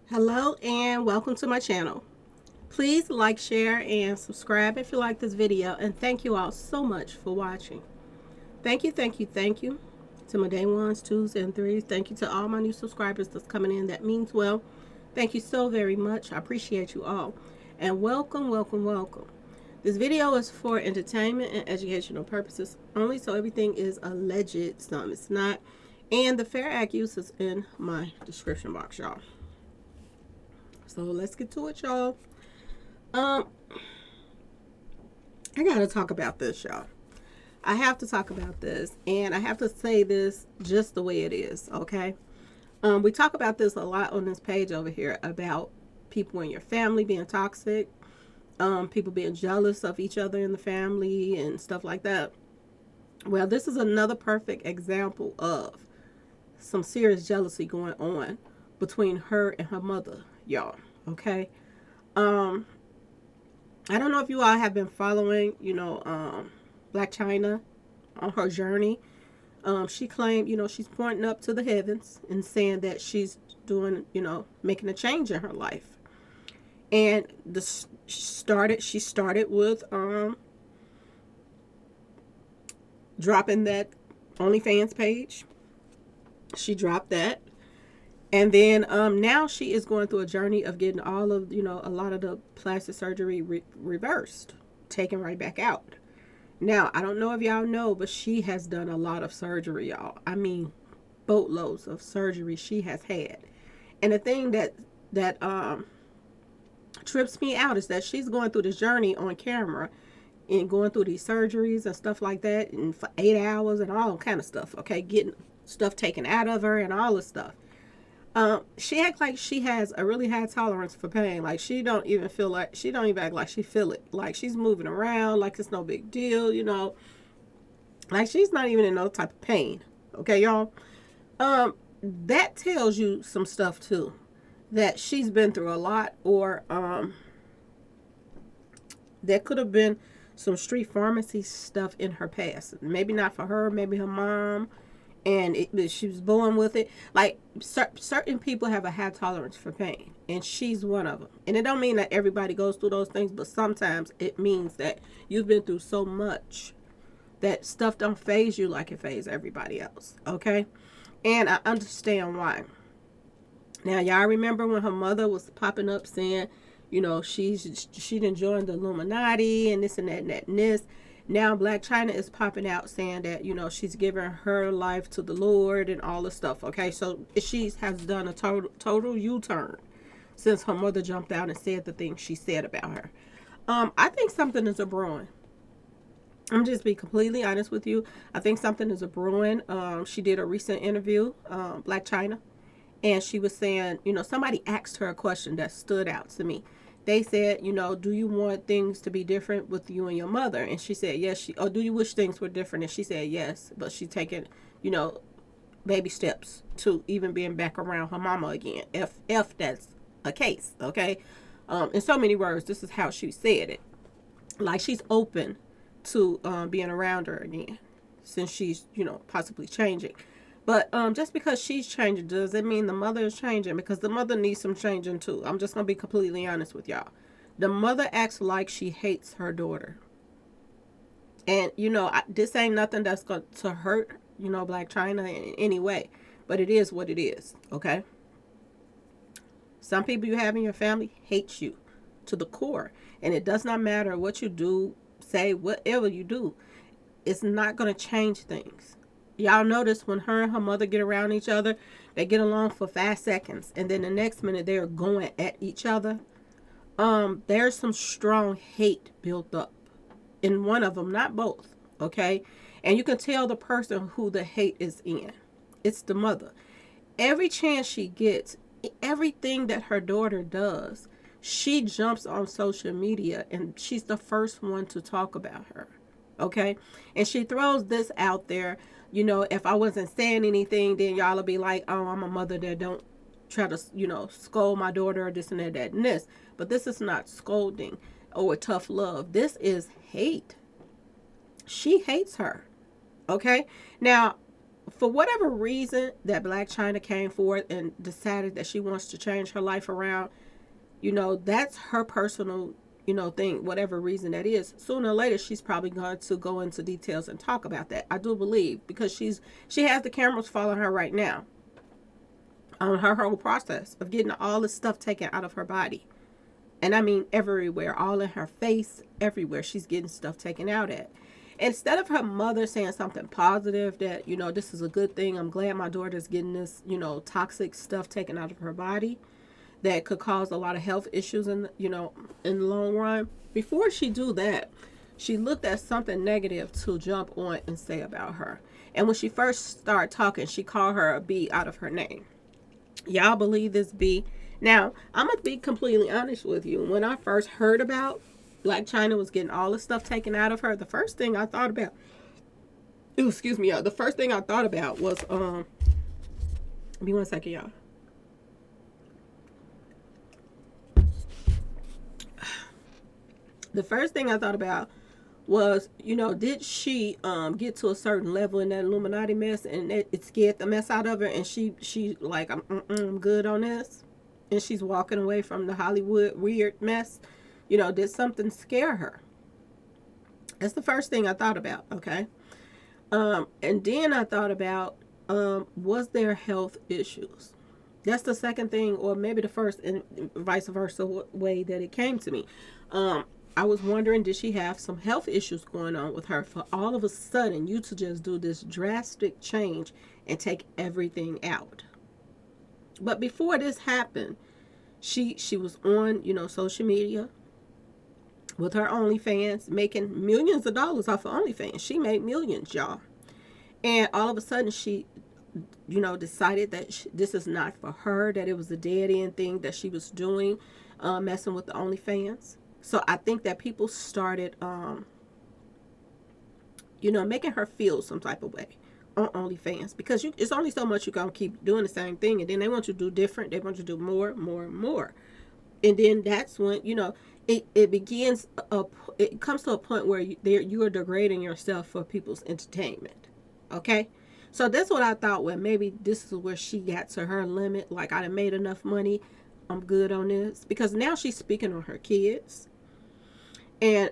Hello and welcome to my channel. Please like, share, and subscribe if you like this video, and thank you all so much for watching. Thank you to my day ones, twos, and threes. Thank you to all my new subscribers that's coming in. That means well. Thank you so very much. I appreciate you all. And welcome. This video is for entertainment and educational purposes only, so everything is alleged, some it's not. And the fair act use is in my description box, y'all. So let's get to it, y'all. Um, I gotta talk about this, y'all. I have to talk about this, and I have to say this just the way it is, okay? We talk about this a lot on this page over here about people in your family being toxic, people being jealous of each other in the family and stuff like that. Well, this is another perfect example of some serious jealousy going on between her and her mother, y'all. Okay. Um, I don't know if you all have been following, Blac Chyna on her journey. She claimed, she's pointing up to the heavens and saying that she's doing, making a change in her life. And she started with dropping that OnlyFans page. She dropped that. And then now she is going through a journey of getting all of, a lot of the plastic surgery reversed, taken right back out. Now, I don't know if y'all know, but she has done a lot of surgery, y'all. I mean, boatloads of surgery she has had. And the thing that trips me out is that she's going through this journey on camera and going through these surgeries and stuff like that, and for 8 hours and all kind of stuff, okay? Getting stuff taken out of her and all this stuff. She acts like she has a really high tolerance for pain. Like she don't even act like she feel it. Like she's moving around like it's no big deal. Like she's not even in no type of pain. Okay, y'all. That tells you some stuff too. That she's been through a lot, or there could have been some street pharmacy stuff in her past. Maybe not for her, maybe her mom, and she was born with it. Like certain people have a high tolerance for pain, and she's one of them. And it don't mean that everybody goes through those things, but sometimes it means that you've been through so much that stuff don't phase you like it phase everybody else. Okay, and I understand why. Now y'all remember when her mother was popping up saying, she didn't join the Illuminati and this and that and that and this. Now Blac Chyna is popping out saying that, she's giving her life to the Lord and all this stuff. Okay, so she has done a total U-turn since her mother jumped out and said the things she said about her. I think something is a brewing. I'm just be completely honest with you. I think something is a brewing. She did a recent interview, Blac Chyna, and she was saying, somebody asked her a question that stood out to me. They said, do you want things to be different with you and your mother? And she said, yes. Or do you wish things were different? And she said, yes. But she's taking, baby steps to even being back around her mama again, if that's a case, okay? In so many words, this is how she said it. Like she's open to being around her again, since she's, possibly changing. But just because she's changing doesn't mean the mother is changing, because the mother needs some changing too. I'm just going to be completely honest with y'all. The mother acts like she hates her daughter. And, this ain't nothing that's going to hurt, Blac Chyna in any way. But it is what it is, okay? Some people you have in your family hate you to the core. And it does not matter what you do, say, whatever you do. It's not going to change things. Y'all notice when her and her mother get around each other, they get along for 5 seconds, and then the next minute they're going at each other. There's some strong hate built up in one of them, not both, okay? And you can tell the person who the hate is in. It's the mother. Every chance she gets, everything that her daughter does, she jumps on social media, and she's the first one to talk about her, okay? And she throws this out there. If I wasn't saying anything, then y'all will be like, oh, I'm a mother that don't try to, scold my daughter or this and that and this. But this is not scolding or tough love. This is hate. She hates her. Okay? Now, for whatever reason that Blac Chyna came forward and decided that she wants to change her life around, that's her personal, thing, whatever reason that is. Sooner or later, she's probably going to go into details and talk about that. I do believe, because she has the cameras following her right now on her whole process of getting all the stuff taken out of her body. And I mean everywhere, all in her face, everywhere she's getting stuff taken out at. Instead of her mother saying something positive that, this is a good thing, I'm glad my daughter's getting this, toxic stuff taken out of her body that could cause a lot of health issues in the long run. Before she do that, she looked at something negative to jump on and say about her. And when she first started talking, she called her a B out of her name. Y'all believe this B? Now, I'm going to be completely honest with you. When I first heard about Blac Chyna was getting all the stuff taken out of her, the first thing I thought about, the first thing I thought about was, give me 1 second, y'all. The first thing I thought about was, did she get to a certain level in that Illuminati mess and it scared the mess out of her, and she like, I'm good on this, and she's walking away from the Hollywood weird mess. Did something scare her? That's the first thing I thought about, okay? And then I thought about, was there health issues? That's the second thing, or maybe the first, and vice versa way that it came to me. I was wondering, did she have some health issues going on with her for all of a sudden you to just do this drastic change and take everything out? But before this happened, she was on, social media with her OnlyFans, making millions of dollars off of OnlyFans. She made millions, y'all. And all of a sudden she, decided that this is not for her, that it was a dead end thing that she was doing, messing with the OnlyFans. So I think that people started, making her feel some type of way on OnlyFans, because it's only so much you're going to keep doing the same thing, and then they want you to do different. They want you to do more, more, more. And then that's when, it begins, it comes to a point where you are degrading yourself for people's entertainment. Okay? So that's what I thought, well, maybe this is where she got to her limit. Like, I done made enough money. I'm good on this. Because now she's speaking on her kids. And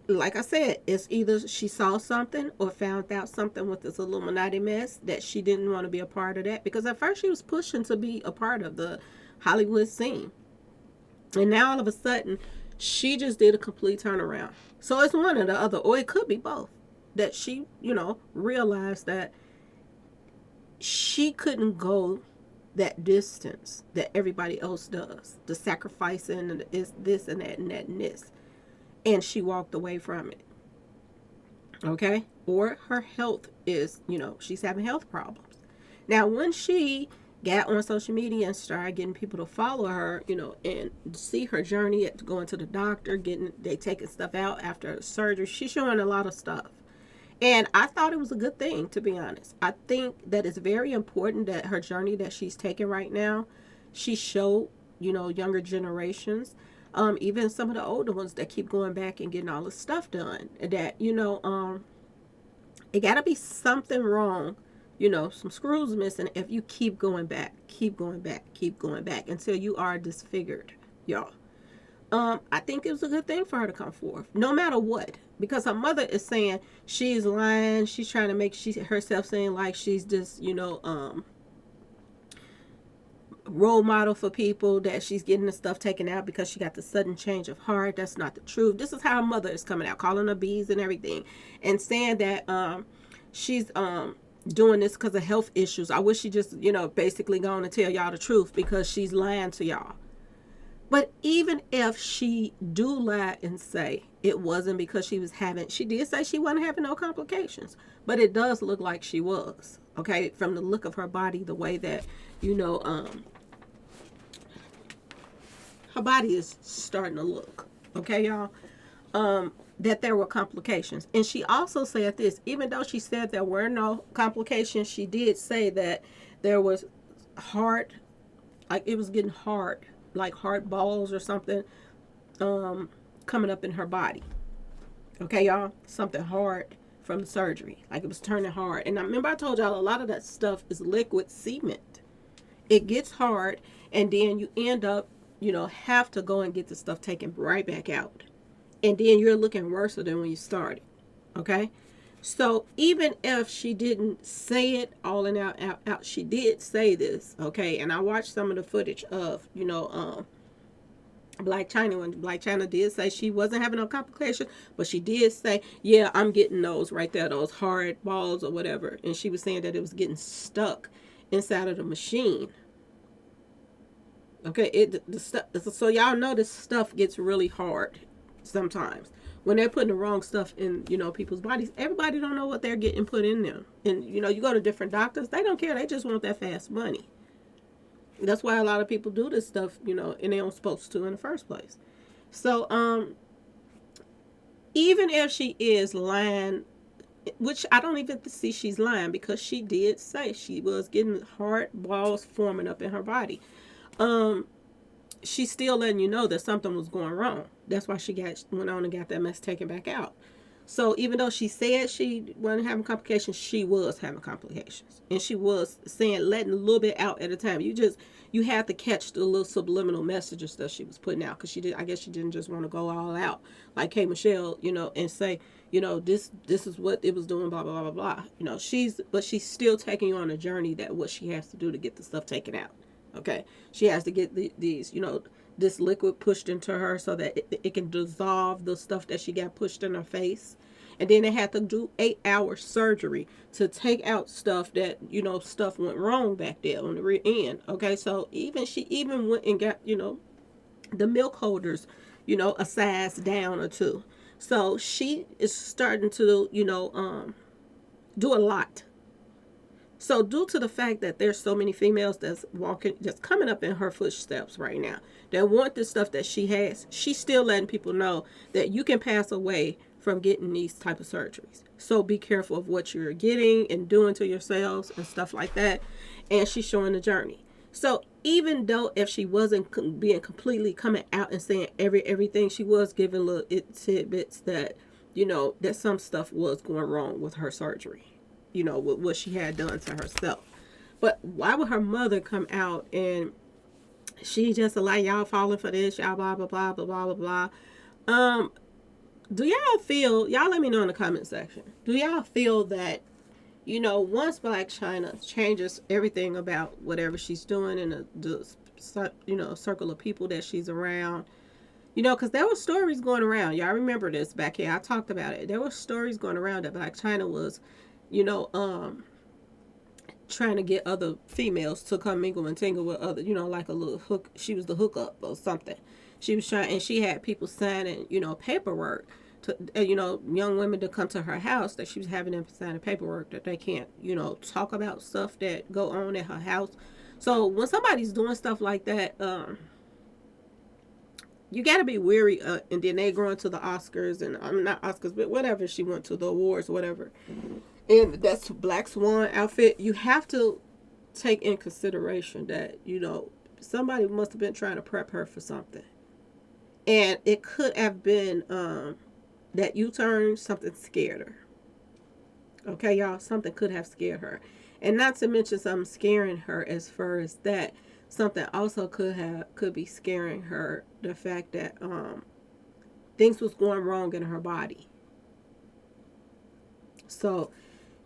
like I said, it's either she saw something or found out something with this Illuminati mess that she didn't want to be a part of that. Because at first she was pushing to be a part of the Hollywood scene. And now all of a sudden, she just did a complete turnaround. So it's one or the other, or it could be both. That she, realized that she couldn't go that distance that everybody else does. The sacrificing and this and that and that and this. And she walked away from it. Okay? Or her health is, she's having health problems. Now, when she got on social media and started getting people to follow her, and see her journey at going to the doctor, they taking stuff out after surgery, she's showing a lot of stuff. And I thought it was a good thing, to be honest. I think that it's very important that her journey that she's taking right now, she showed, younger generations, even some of the older ones that keep going back and getting all the stuff done, that, it got to be something wrong, some screws missing if you keep going back until you are disfigured, y'all. I think it was a good thing for her to come forth, no matter what, because her mother is saying she's lying. She's trying to make herself saying like she's this, role model for people, that she's getting the stuff taken out because she got the sudden change of heart. That's not the truth. This is how her mother is coming out, calling her bees and everything, and saying that she's doing this because of health issues. I wish she just, basically going to tell y'all the truth, because she's lying to y'all. But even if she do lie and say it wasn't because she did say she wasn't having no complications, but it does look like she was, okay, from the look of her body, the way that, her body is starting to look, okay, y'all, that there were complications. And she also said this, even though she said there were no complications, she did say that there was hard, like it was getting hard, like hard balls or something, coming up in her body. Okay, y'all? Something hard from the surgery. Like it was turning hard. And I remember I told y'all a lot of that stuff is liquid cement. It gets hard, and then you end up, have to go and get the stuff taken right back out. And then you're looking worse than when you started. Okay? So even if she didn't say it all and out, she did say this. Okay? And I watched some of the footage of, Blac Chyna, when Blac Chyna did say she wasn't having no complications, but she did say, yeah, I'm getting those right there, those hard balls or whatever. And she was saying that it was getting stuck inside of the machine. Okay, the stuff. So y'all know this stuff gets really hard sometimes when they're putting the wrong stuff in, people's bodies. Everybody don't know what they're getting put in them, and you go to different doctors. They don't care. They just want that fast money. That's why a lot of people do this stuff, and they aren't supposed to in the first place. So, even if she is lying, which I don't even see she's lying, because she did say she was getting hard balls forming up in her body. She's still letting you know that something was going wrong. That's why she went on and got that mess taken back out. So even though she said she wasn't having complications, she was having complications. And she was letting a little bit out at a time. You had to catch the little subliminal messages that she was putting out, because I guess she didn't just want to go all out like K. Michelle, and say, this is what it was doing, blah, blah, blah, blah, blah. But she's still taking you on a journey that what she has to do to get the stuff taken out. Okay. She has to get these, this liquid pushed into her so that it can dissolve the stuff that she got pushed in her face. And then they had to do 8-hour surgery to take out stuff that, stuff went wrong back there on the rear end. Okay. So she even went and got, the milk holders, a size down or two. So she is starting to, do a lot. So due to the fact that there's so many females that's coming up in her footsteps right now, that want the stuff that she has, she's still letting people know that you can pass away from getting these type of surgeries. So be careful of what you're getting and doing to yourselves and stuff like that. And she's showing the journey. So even though if she wasn't being completely coming out and saying everything, she was giving little tidbits that, that some stuff was going wrong with her surgery. With what she had done to herself. But why would her mother come out and she just like, y'all falling for this, y'all blah, blah, blah, blah, blah, blah, blah. Do y'all feel, y'all let me know in the comment section, do y'all feel that, once Blac Chyna changes everything about whatever she's doing in the circle of people that she's around, because there were stories going around. Y'all remember this back here. I talked about it. There were stories going around that Blac Chyna was trying to get other females to come mingle and tingle with other, like a little hook. She was the hookup or something. She was trying, and she had people signing, paperwork to, young women to come to her house, that she was having them sign paperwork that they can't, talk about stuff that go on at her house. So when somebody's doing stuff like that, you got to be weary. And then they go into the Oscars, and I'm not Oscars, but whatever, she went to the awards, whatever. And that's Black Swan outfit. You have to take in consideration that, somebody must have been trying to prep her for something. And it could have been that U-turn, something scared her. Okay, y'all, something could have scared her. And not to mention something scaring her as far as that, something also could be scaring her, the fact that things was going wrong in her body. So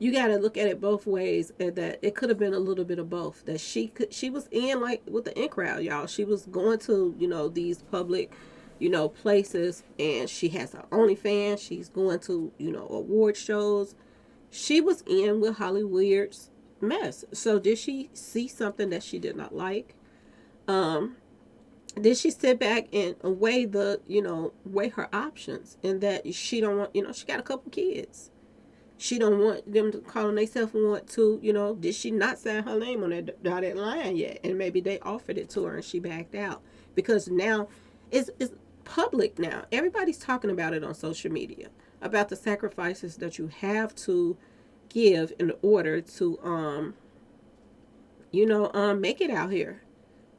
you got to look at it both ways, and that it could have been a little bit of both. That she was in, like, with the in crowd, y'all. She was going to, these public, places, and she has her OnlyFans. She's going to, award shows. She was in with Hollywood's mess. So did she see something that she did not like? Did she sit back and weigh weigh her options, and that she don't want, she got a couple kids. She don't want them to call themselves and want to, did she not sign her name on that dotted line yet? And maybe they offered it to her and she backed out. Because now it's public now. Everybody's talking about it on social media, about the sacrifices that you have to give in order to, make it out here.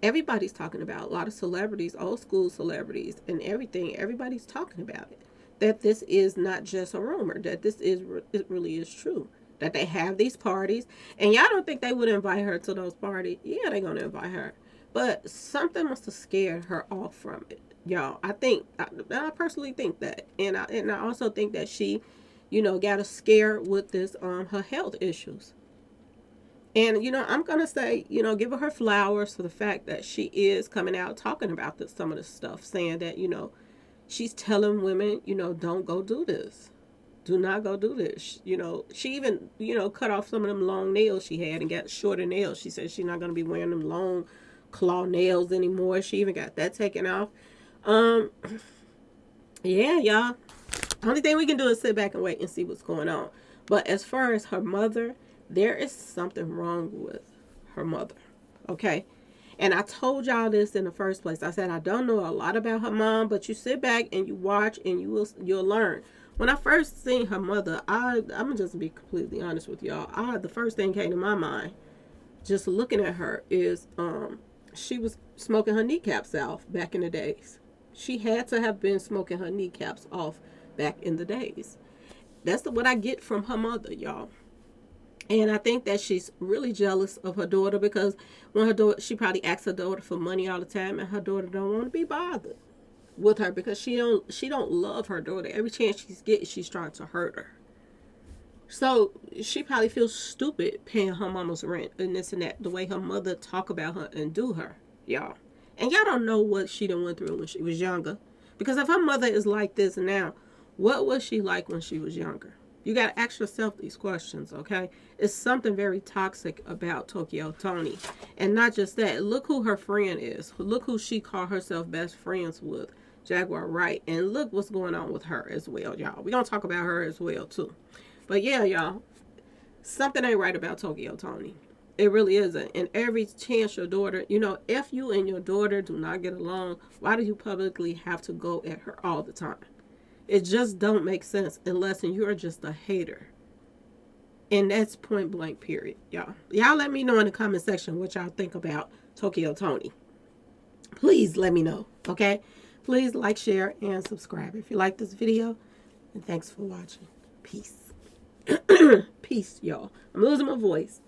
Everybody's talking about it. A lot of celebrities, old school celebrities and everything. Everybody's talking about it. that this is not just a rumor, that this is, it really is true. That they have these parties. And y'all don't think they would invite her to those parties? Yeah, they're going to invite her. But something must have scared her off from it, y'all. I personally think that. And I also think that she, got a scare with this, her health issues. And, I'm going to say, give her flowers for the fact that she is coming out talking about this, some of this stuff, saying that, she's telling women, don't go do this. Do not go do this. She even, cut off some of them long nails she had and got shorter nails. She said she's not going to be wearing them long claw nails anymore. She even got that taken off. Um, yeah, y'all. Only thing we can do is sit back and wait and see what's going on. But as far as her mother, there is something wrong with her mother. Okay? And I told y'all this in the first place. I said I don't know a lot about her mom, but you sit back and you watch and you'll learn. When I first seen her mother, I'm gonna just be completely honest with y'all. The first thing came to my mind, just looking at her, is she was smoking her kneecaps off back in the days. She had to have been smoking her kneecaps off back in the days. That's what I get from her mother, y'all. And I think that she's really jealous of her daughter, because when her daughter, she probably asks her daughter for money all the time, and her daughter don't want to be bothered with her because she don't love her daughter. Every chance she's getting, she's trying to hurt her. So she probably feels stupid paying her mama's rent and this and that, the way her mother talk about her and do her, y'all. And y'all don't know what she done went through when she was younger. Because if her mother is like this now, what was she like when she was younger? You got to ask yourself these questions, okay? It's something very toxic about Tokyo Toni. And not just that. Look who her friend is. Look who she called herself best friends with, Jaguar Wright. And look what's going on with her as well, y'all. We're going to talk about her as well, too. But yeah, y'all, something ain't right about Tokyo Toni. It really isn't. And every chance your daughter, if you and your daughter do not get along, why do you publicly have to go at her all the time? It just don't make sense unless you're just a hater. And that's point blank, period, y'all. Y'all let me know in the comment section what y'all think about Tokyo Toni. Please let me know, okay? Please like, share, and subscribe if you like this video. And thanks for watching. Peace. Peace, y'all. I'm losing my voice.